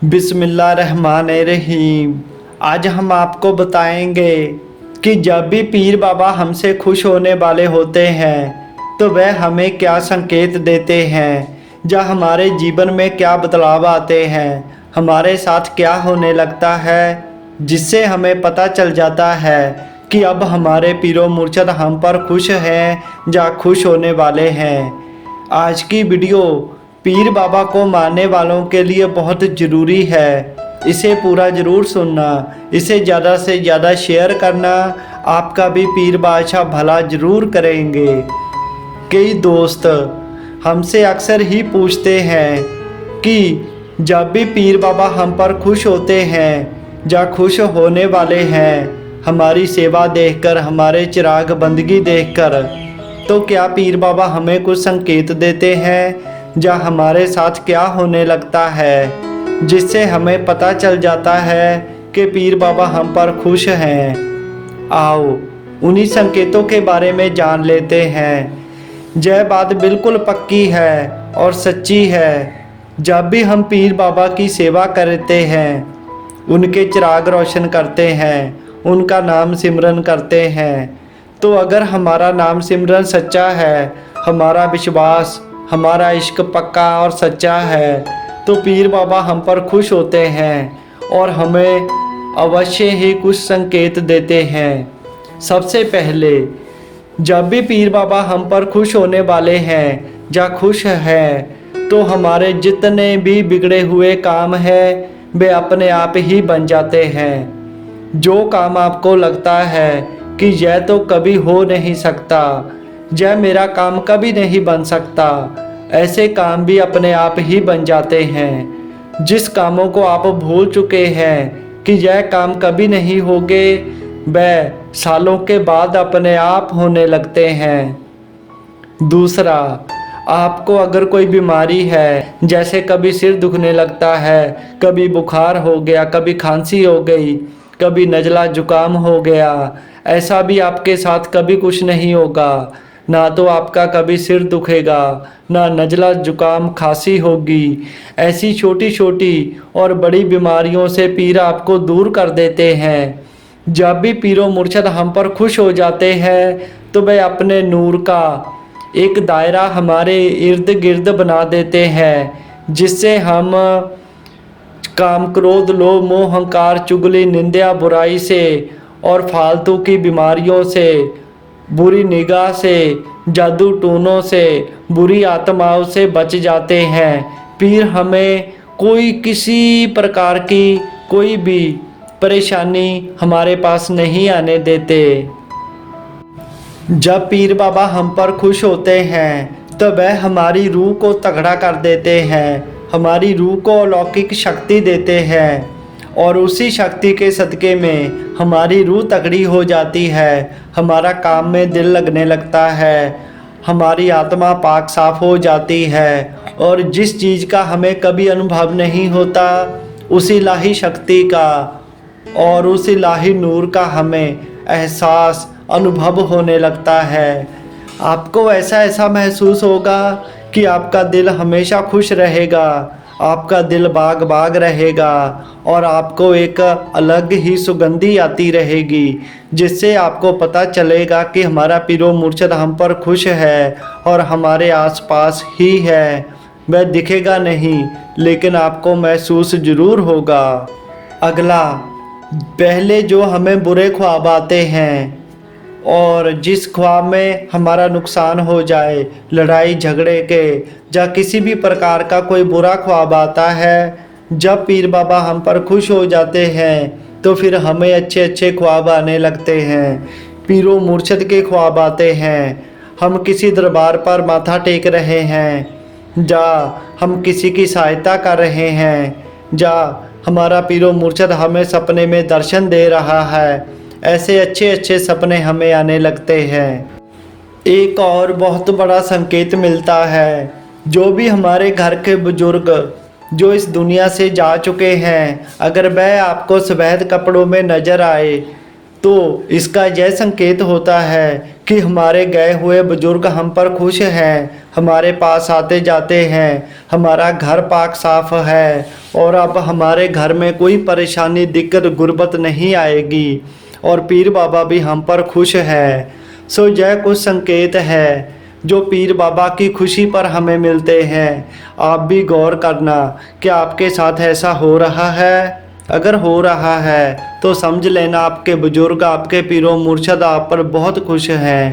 बिस्मिल्लाहिर्रहमानिर्रहीम। आज हम आपको बताएंगे कि जब भी पीर बाबा हमसे खुश होने वाले होते हैं तो वह हमें क्या संकेत देते हैं, या हमारे जीवन में क्या बदलाव आते हैं, हमारे साथ क्या होने लगता है, जिससे हमें पता चल जाता है कि अब हमारे पीरो मुर्शद हम पर खुश हैं या खुश होने वाले हैं। आज की वीडियो पीर बाबा को मानने वालों के लिए बहुत ज़रूरी है। इसे पूरा ज़रूर सुनना, इसे ज़्यादा से ज़्यादा शेयर करना, आपका भी पीर बादशाह भला ज़रूर करेंगे। कई दोस्त हमसे अक्सर ही पूछते हैं कि जब भी पीर बाबा हम पर खुश होते हैं या खुश होने वाले हैं, हमारी सेवा देखकर, हमारे चिराग बंदगी देखकर, तो क्या पीर बाबा हमें कुछ संकेत देते हैं या हमारे साथ क्या होने लगता है, जिससे हमें पता चल जाता है कि पीर बाबा हम पर खुश हैं। आओ उन्हीं संकेतों के बारे में जान लेते हैं। यह बात बिल्कुल पक्की है और सच्ची है, जब भी हम पीर बाबा की सेवा करते हैं, उनके चिराग रोशन करते हैं, उनका नाम सिमरन करते हैं, तो अगर हमारा नाम सिमरन सच्चा है, हमारा विश्वास, हमारा इश्क पक्का और सच्चा है, तो पीर बाबा हम पर खुश होते हैं और हमें अवश्य ही कुछ संकेत देते हैं। सबसे पहले, जब भी पीर बाबा हम पर खुश होने वाले हैं या खुश हैं, तो हमारे जितने भी बिगड़े हुए काम हैं वे अपने आप ही बन जाते हैं। जो काम आपको लगता है कि यह तो कभी हो नहीं सकता, यह मेरा काम कभी नहीं बन सकता, ऐसे काम भी अपने आप ही बन जाते हैं। जिस कामों को आप भूल चुके हैं कि यह काम कभी नहीं होंगे, वह सालों के बाद अपने आप होने लगते हैं। दूसरा, आपको अगर कोई बीमारी है, जैसे कभी सिर दुखने लगता है, कभी बुखार हो गया, कभी खांसी हो गई, कभी नज़ला जुकाम हो गया, ऐसा भी आपके साथ कभी कुछ नहीं होगा। ना तो आपका कभी सिर दुखेगा, ना नज़ला जुकाम खांसी होगी। ऐसी छोटी छोटी और बड़ी बीमारियों से पीर आपको दूर कर देते हैं। जब भी पीरो मुर्शद हम पर खुश हो जाते हैं तो वे अपने नूर का एक दायरा हमारे इर्द गिर्द बना देते हैं, जिससे हम काम, क्रोध, लोभ, मोह, अहंकार, चुगली, निंदा, बुराई से और फालतू की बीमारियों से, बुरी निगाह से, जादू टूनों से, बुरी आत्माओं से बच जाते हैं। पीर हमें कोई किसी प्रकार की कोई भी परेशानी हमारे पास नहीं आने देते। जब पीर बाबा हम पर खुश होते हैं तो वह हमारी रूह को तगड़ा कर देते हैं, हमारी रूह को अलौकिक शक्ति देते हैं, और उसी शक्ति के सदक़े में हमारी रूह तगड़ी हो जाती है, हमारा काम में दिल लगने लगता है, हमारी आत्मा पाक साफ हो जाती है, और जिस चीज़ का हमें कभी अनुभव नहीं होता, उस इलाही शक्ति का और उस इलाही नूर का हमें एहसास, अनुभव होने लगता है। आपको ऐसा ऐसा महसूस होगा कि आपका दिल हमेशा खुश रहेगा, आपका दिल बाग बाग रहेगा, और आपको एक अलग ही सुगंधी आती रहेगी, जिससे आपको पता चलेगा कि हमारा पीरो मुर्शद हम पर खुश है और हमारे आसपास ही है। वह दिखेगा नहीं, लेकिन आपको महसूस ज़रूर होगा। अगला, पहले जो हमें बुरे ख्वाब आते हैं और जिस ख्वाब में हमारा नुकसान हो जाए, लड़ाई झगड़े के या किसी भी प्रकार का कोई बुरा ख्वाब आता है, जब पीर बाबा हम पर खुश हो जाते हैं तो फिर हमें अच्छे अच्छे ख्वाब आने लगते हैं। पीरो मुर्शद के ख्वाब आते हैं, हम किसी दरबार पर माथा टेक रहे हैं, या हम किसी की सहायता कर रहे हैं, या हमारा पीरो मुर्शद हमें सपने में दर्शन दे रहा है। ऐसे अच्छे अच्छे सपने हमें आने लगते हैं। एक और बहुत बड़ा संकेत मिलता है, जो भी हमारे घर के बुजुर्ग जो इस दुनिया से जा चुके हैं, अगर वह आपको सफ़ेद कपड़ों में नज़र आए तो इसका यह संकेत होता है कि हमारे गए हुए बुजुर्ग हम पर खुश हैं, हमारे पास आते जाते हैं, हमारा घर पाक साफ है और अब हमारे घर में कोई परेशानी दिक्कत गुर्बत नहीं आएगी और पीर बाबा भी हम पर खुश है। सो यह कुछ संकेत है जो पीर बाबा की खुशी पर हमें मिलते हैं। आप भी गौर करना कि आपके साथ ऐसा हो रहा है। अगर हो रहा है तो समझ लेना आपके बुजुर्ग, आपके पीरो मुर्शद आप पर बहुत खुश हैं।